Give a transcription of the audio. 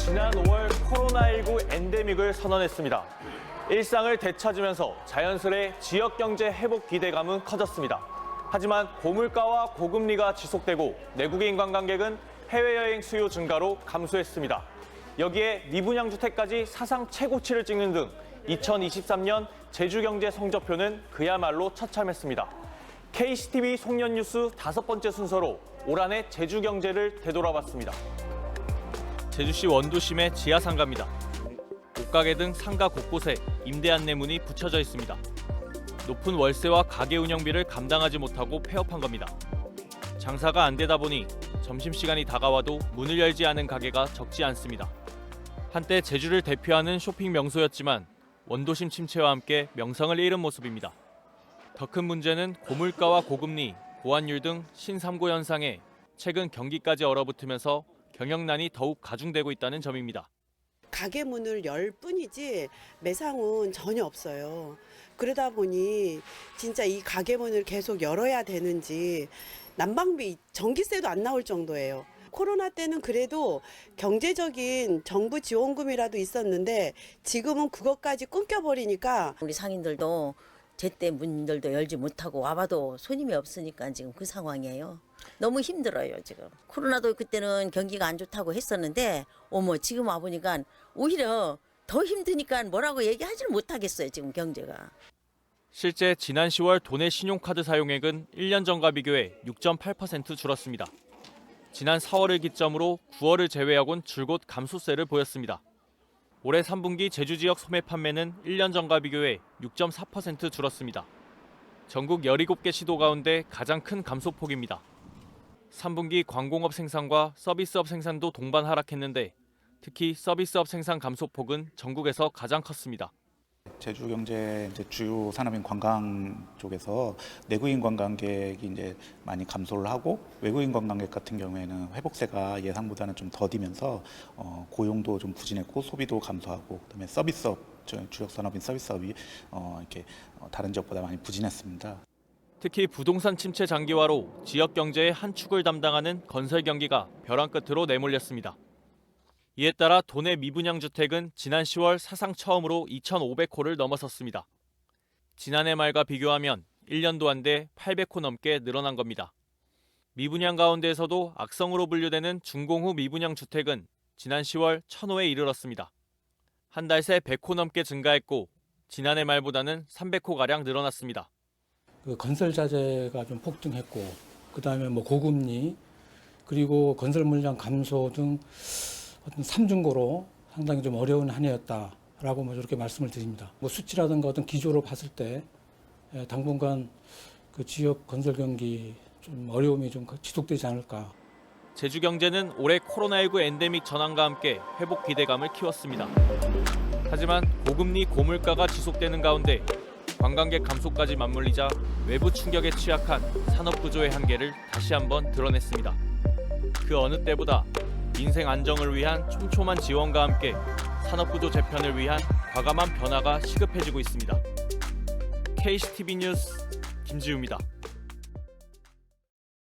지난 5월 코로나19 엔데믹을 선언했습니다. 일상을 되찾으면서 자연스레 지역 경제 회복 기대감은 커졌습니다. 하지만 고물가와 고금리가 지속되고 내국인 관광객은 해외여행 수요 증가로 감소했습니다. 여기에 미분양 주택까지 사상 최고치를 찍는 등 2023년 제주경제 성적표는 그야말로 처참했습니다. KCTV 송년뉴스 5번째 순서로 올 한해 제주경제를 되돌아봤습니다. 제주시 원도심의 지하상가입니다. 옷가게 등 상가 곳곳에 임대 안내문이 붙여져 있습니다. 높은 월세와 가게 운영비를 감당하지 못하고 폐업한 겁니다. 장사가 안 되다 보니 점심시간이 다가와도 문을 열지 않은 가게가 적지 않습니다. 한때 제주를 대표하는 쇼핑 명소였지만 원도심 침체와 함께 명성을 잃은 모습입니다. 더 큰 문제는 고물가와 고금리, 고환율 등 신삼고 현상에 최근 경기까지 얼어붙으면서 경영난이 더욱 가중되고 있다는 점입니다. 가게 문을 열 뿐이지 매상은 전혀 없어요. 그러다 보니 진짜 이 가게 문을 계속 열어야 되는지 난방비, 전기세도 안 나올 정도예요. 코로나 때는 그래도 경제적인 정부 지원금이라도 있었는데 지금은 그것까지 끊겨버리니까 우리 상인들도 제때 문들도 열지 못하고 와봐도 손님이 없으니까 지금 그 상황이에요. 너무 힘들어요 지금. 코로나도 그때는 경기가 안 좋다고 했었는데 어머 지금 와보니까 오히려 더 힘드니까 뭐라고 얘기하지를 못하겠어요 지금 경제가. 실제 지난 10월 도내 신용카드 사용액은 1년 전과 비교해 6.8% 줄었습니다. 지난 4월을 기점으로 9월을 제외하곤 줄곧 감소세를 보였습니다. 올해 3분기 제주 지역 소매 판매는 1년 전과 비교해 6.4% 줄었습니다. 전국 17개 시도 가운데 가장 큰 감소폭입니다. 3분기 관공업 생산과 서비스업 생산도 동반 하락했는데 특히 서비스업 생산 감소폭은 전국에서 가장 컸습니다. 제주 경제 이제 주요 산업인 관광 쪽에서 내국인 관광객이 이제 많이 감소를 하고 외국인 관광객 같은 경우에는 회복세가 예상보다는 좀 더디면서 고용도 좀 부진했고 소비도 감소하고 그다음에 서비스업 주력 산업인 서비스업이 이렇게 다른 지역보다 많이 부진했습니다. 특히 부동산 침체 장기화로 지역 경제의 한 축을 담당하는 건설 경기가 벼랑 끝으로 내몰렸습니다. 이에 따라 도내 미분양 주택은 지난 10월 사상 처음으로 2,500호를 넘어섰습니다. 지난해 말과 비교하면 1년도 안 돼 800호 넘게 늘어난 겁니다. 미분양 가운데에서도 악성으로 분류되는 준공후 미분양 주택은 지난 10월 1,000호에 이르렀습니다. 한 달 새 100호 넘게 증가했고 지난해 말보다는 300호가량 늘어났습니다. 그 건설 자재가 좀 폭등했고 그다음에 뭐 고금리 그리고 건설 물량 감소 등 어떤 삼중고로 상당히 좀 어려운 한 해였다라고 이렇게 말씀을 드립니다. 뭐 수치라든가 어떤 기조로 봤을 때 당분간 그 지역 건설 경기 좀 어려움이 좀 지속되지 않을까. 제주 경제는 올해 코로나19 엔데믹 전환과 함께 회복 기대감을 키웠습니다. 하지만 고금리 고물가가 지속되는 가운데 관광객 감소까지 맞물리자 외부 충격에 취약한 산업 구조의 한계를 다시 한번 드러냈습니다. 그 어느 때보다 민생 안정을 위한 촘촘한 지원과 함께 산업구조 재편을 위한 과감한 변화가 시급해지고 있습니다. KCTV 뉴스 김지우입니다.